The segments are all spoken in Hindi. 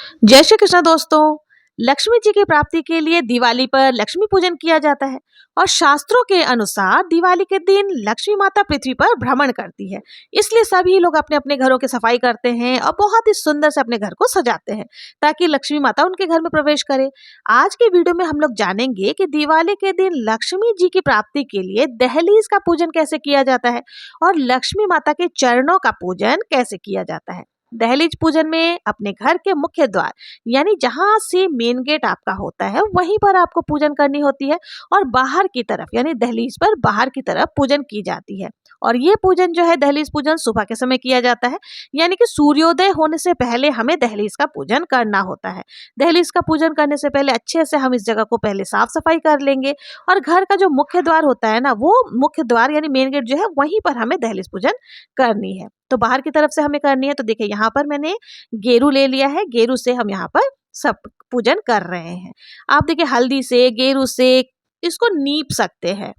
जय श्री कृष्ण दोस्तों। लक्ष्मी जी की प्राप्ति के लिए दिवाली पर लक्ष्मी पूजन किया जाता है और शास्त्रों के अनुसार दिवाली के दिन लक्ष्मी माता पृथ्वी पर भ्रमण करती है। इसलिए सभी लोग अपने अपने घरों की सफाई करते हैं और बहुत ही सुंदर से अपने घर को सजाते हैं ताकि लक्ष्मी माता उनके घर में प्रवेश करे। आज के वीडियो में हम लोग जानेंगे कि दिवाली के दिन लक्ष्मी जी की प्राप्ति के लिए दहलीज का पूजन कैसे किया जाता है और लक्ष्मी माता के चरणों का पूजन कैसे किया जाता है। दहलीज पूजन में अपने घर के मुख्य द्वार यानी जहां से मेन गेट आपका होता है वहीं पर आपको पूजन करनी होती है और बाहर की तरफ यानी दहलीज पर बाहर की तरफ पूजन की जाती है। और ये पूजन जो है दहलीज पूजन सुबह के समय किया जाता है यानी कि सूर्योदय होने से पहले हमें दहलीज का पूजन करना होता है। दहलीज का पूजन करने से पहले अच्छे से हम इस जगह को पहले साफ सफाई कर लेंगे और घर का जो मुख्य द्वार होता है ना वो मुख्य द्वार यानी मेन गेट जो है वहीं पर हमें दहलीज पूजन करनी है। तो बाहर की तरफ से हमें करनी है। तो देखिए यहाँ पर मैंने गेरू ले लिया है, गेरू से हम यहाँ पर सब पूजन कर रहे हैं। आप देखिए हल्दी से गेरू से इसको नीप सकते हैं।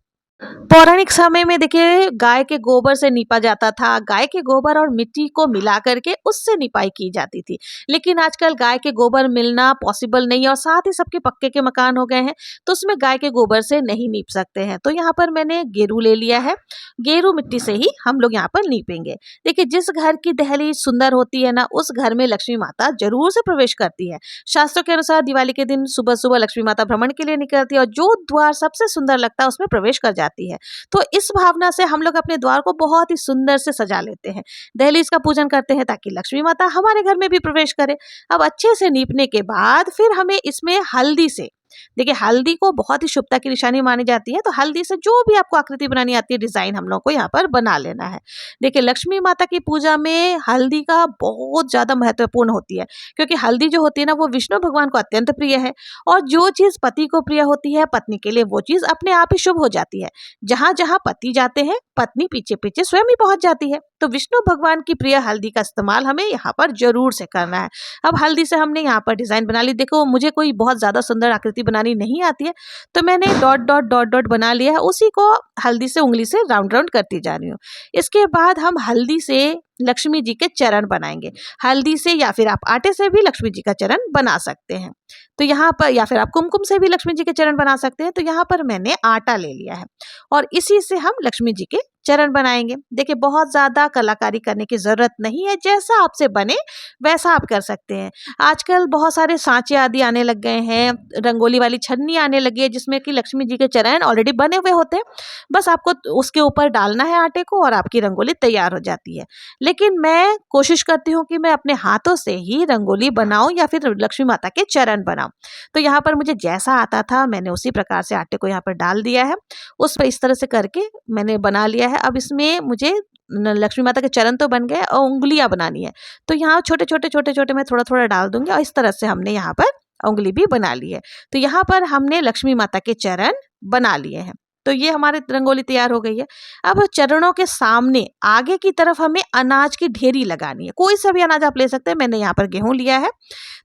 पौराणिक समय में देखिए गाय के गोबर से नीपा जाता था। गाय के गोबर और मिट्टी को मिला करके उससे निपाई की जाती थी। लेकिन आजकल गाय के गोबर मिलना पॉसिबल नहीं है और साथ ही सबके पक्के के मकान हो गए हैं तो उसमें गाय के गोबर से नहीं नीप सकते हैं। तो यहाँ पर मैंने गेरू ले लिया है, गेरू मिट्टी से ही हम लोग यहाँ पर नीपेंगे। देखिए जिस घर की दहलीज सुंदर होती है ना उस घर में लक्ष्मी माता जरूर से प्रवेश करती है। शास्त्रों के अनुसार दिवाली के दिन सुबह सुबह लक्ष्मी माता भ्रमण के लिए निकलती है और जो द्वार सबसे सुंदर लगता है उसमें प्रवेश कर जाती है। तो इस भावना से हम लोग अपने द्वार को बहुत ही सुंदर से सजा लेते हैं, दहलीज का पूजन करते हैं ताकि लक्ष्मी माता हमारे घर में भी प्रवेश करे। अब अच्छे से नीपने के बाद फिर हमें इसमें हल्दी से, देखिए हल्दी को बहुत ही शुभता की निशानी मानी जाती है। तो हल्दी से जो भी आपको आकृति बनानी आती है, डिजाइन हम लोग को यहाँ पर बना लेना है। देखिए लक्ष्मी माता की पूजा में हल्दी का बहुत ज्यादा महत्वपूर्ण होती है क्योंकि हल्दी जो होती है ना वो विष्णु भगवान को अत्यंत प्रिय है और जो चीज पति को प्रिय होती है पत्नी के लिए वो चीज अपने आप ही शुभ हो जाती है। जहां जहां पति जाते हैं पत्नी पीछे पीछे स्वयं ही पहुंच जाती है। तो विष्णु भगवान की प्रिय हल्दी का इस्तेमाल हमें यहाँ पर जरूर से करना है। अब हल्दी से हमने यहाँ पर डिजाइन बना ली। देखो मुझे कोई बहुत ज्यादा सुंदर आकृति बनानी नहीं आती है तो मैंने डॉट डॉट डॉट डॉट बना लिया है, उसी को हल्दी से उंगली से राउंड राउंड करती जा रही हूँ। इसके बाद हम हल्दी से लक्ष्मी जी के चरण बनाएंगे। हल्दी से या फिर आप आटे से भी लक्ष्मी जी का चरण बना सकते हैं। तो यहाँ पर या फिर आप कुमकुम से भी लक्ष्मी जी के चरण बना सकते हैं। तो यहाँ पर मैंने आटा ले लिया है और इसी से हम लक्ष्मी जी के चरण बनाएंगे। देखिए बहुत ज्यादा कलाकारी करने की जरूरत नहीं है, जैसा आपसे बने वैसा आप कर सकते हैं। आजकल बहुत सारे सांचे आदि आने लग गए हैं, रंगोली वाली छन्नी आने लगी है जिसमें कि लक्ष्मी जी के चरण ऑलरेडी बने हुए होते हैं। बस आपको उसके ऊपर डालना है आटे को और आपकी रंगोली तैयार हो जाती है। लेकिन मैं कोशिश करती हूँ कि मैं अपने हाथों से ही रंगोली बनाऊं या फिर लक्ष्मी माता के चरण बनाऊं। तो यहाँ पर मुझे जैसा आता था मैंने उसी प्रकार से आटे को यहाँ पर डाल दिया है, उस पर इस तरह से करके मैंने बना लिया है। अब इसमें मुझे लक्ष्मी माता के चरण तो बन गए और उंगलियां बनानी है। तो यहाँ छोटे छोटे छोटे छोटे मैं थोड़ा थोड़ा डाल दूंगी और इस तरह से हमने यहाँ पर उंगली भी बना ली है। तो यहाँ पर हमने लक्ष्मी माता के चरण बना लिए हैं। तो ये हमारी रंगोली तैयार हो गई है। अब चरणों के सामने आगे की तरफ हमें अनाज की ढेरी लगानी है। कोई सा भी अनाज आप ले सकते हैं, मैंने यहाँ पर गेहूं लिया है।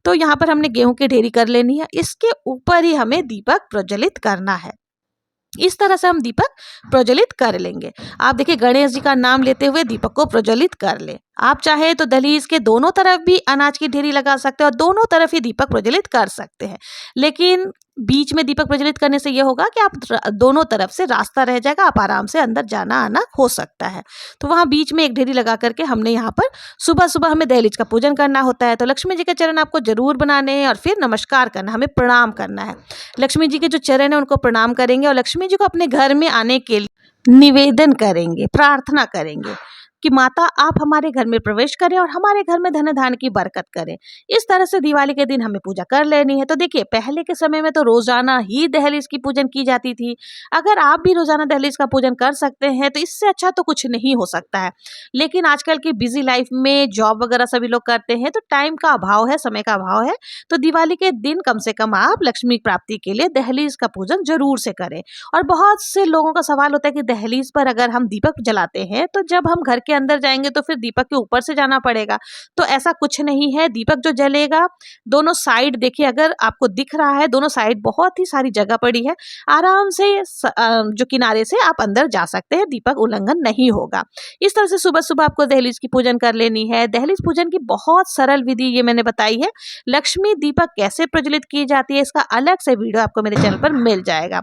तो यहाँ पर हमने गेहूं की ढेरी कर लेनी है। इसके ऊपर ही हमें दीपक प्रज्वलित करना है। इस तरह से हम दीपक प्रज्वलित कर लेंगे। आप देखिए गणेश जी का नाम लेते हुए दीपक को प्रज्वलित कर ले। आप चाहे तो दहलीज के दोनों तरफ भी अनाज की ढेरी लगा सकते हैं और दोनों तरफ ही दीपक प्रज्वलित कर सकते हैं। लेकिन बीच में दीपक प्रज्वलित करने से यह होगा कि आप दोनों तरफ से रास्ता रह जाएगा, आप आराम से अंदर जाना आना हो सकता है। तो वहां बीच में एक ढेरी लगा करके हमने यहाँ पर सुबह सुबह हमें दहलीज का पूजन करना होता है। तो लक्ष्मी जी के चरण आपको जरूर बनाने हैं और फिर नमस्कार करना, हमें प्रणाम करना है। लक्ष्मी जी के जो चरण है उनको प्रणाम करेंगे और लक्ष्मी जी को अपने घर में आने के लिए निवेदन करेंगे, प्रार्थना करेंगे कि माता आप हमारे घर में प्रवेश करें और हमारे घर में धन धान्य की बरकत करें। इस तरह से दिवाली के दिन हमें पूजा कर लेनी है। तो देखिए पहले के समय में तो रोजाना ही दहलीज की पूजन की जाती थी। अगर आप भी रोजाना दहलीज का पूजन कर सकते हैं तो इससे अच्छा तो कुछ नहीं हो सकता है। लेकिन आजकल की बिजी लाइफ में जॉब वगैरह सभी लोग करते हैं तो टाइम का अभाव है, समय का अभाव है। तो दिवाली के दिन कम से कम आप लक्ष्मी प्राप्ति के लिए दहलीज का पूजन जरूर से करें। और बहुत से लोगों का सवाल होता है कि दहलीज पर अगर हम दीपक जलाते हैं तो जब हम घर के के अंदर जाएंगे तो फिर दीपक के ऊपर से जाना पड़ेगा। तो ऐसा कुछ नहीं है, दीपक जो जलेगा दोनों साइड देखिए, अगर आपको दिख रहा है दोनों साइड बहुत ही सारी जगह पड़ी है, आराम से जो किनारे से आप अंदर जा सकते हैं, दीपक उल्लंघन नहीं होगा। इस तरह से सुबह सुबह आपको दहलीज की पूजन कर लेनी है। दहलीज पूजन की बहुत सरल विधि ये मैंने बताई है। लक्ष्मी दीपक कैसे प्रज्वलित की जाती है इसका अलग से वीडियो आपको मेरे चैनल पर मिल जाएगा।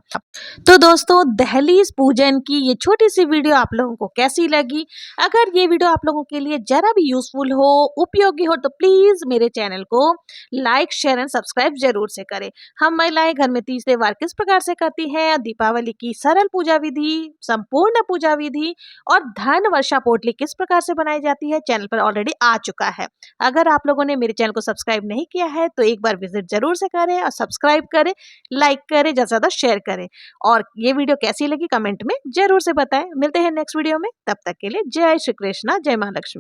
तो दोस्तों, दहलीज पूजन की ये छोटी सी वीडियो आप लोगों को कैसी लगी? अगर ये वीडियो आप लोगों के लिए जरा भी यूजफुल हो, उपयोगी हो, तो प्लीज मेरे चैनल को लाइक, शेयर एंड सब्सक्राइब जरूर से करें। हम महिलाएं घर में तीज त्योहार किस प्रकार से करती हैं, दीपावली की सरल पूजा विधि, संपूर्ण पूजा विधि और धन वर्षा पोटली किस प्रकार से बनाई जाती है, चैनल पर ऑलरेडी आ चुका है। अगर आप लोगों ने मेरे चैनल को सब्सक्राइब नहीं किया है तो एक बार विजिट जरूर से करें और सब्सक्राइब करें, लाइक करें, ज्यादा से ज्यादा शेयर करें। और ये वीडियो कैसी लगी कमेंट में जरूर से बताएं। मिलते हैं नेक्स्ट वीडियो में, तब तक के लिए जय श्री कृष्णा, जय महालक्ष्मी।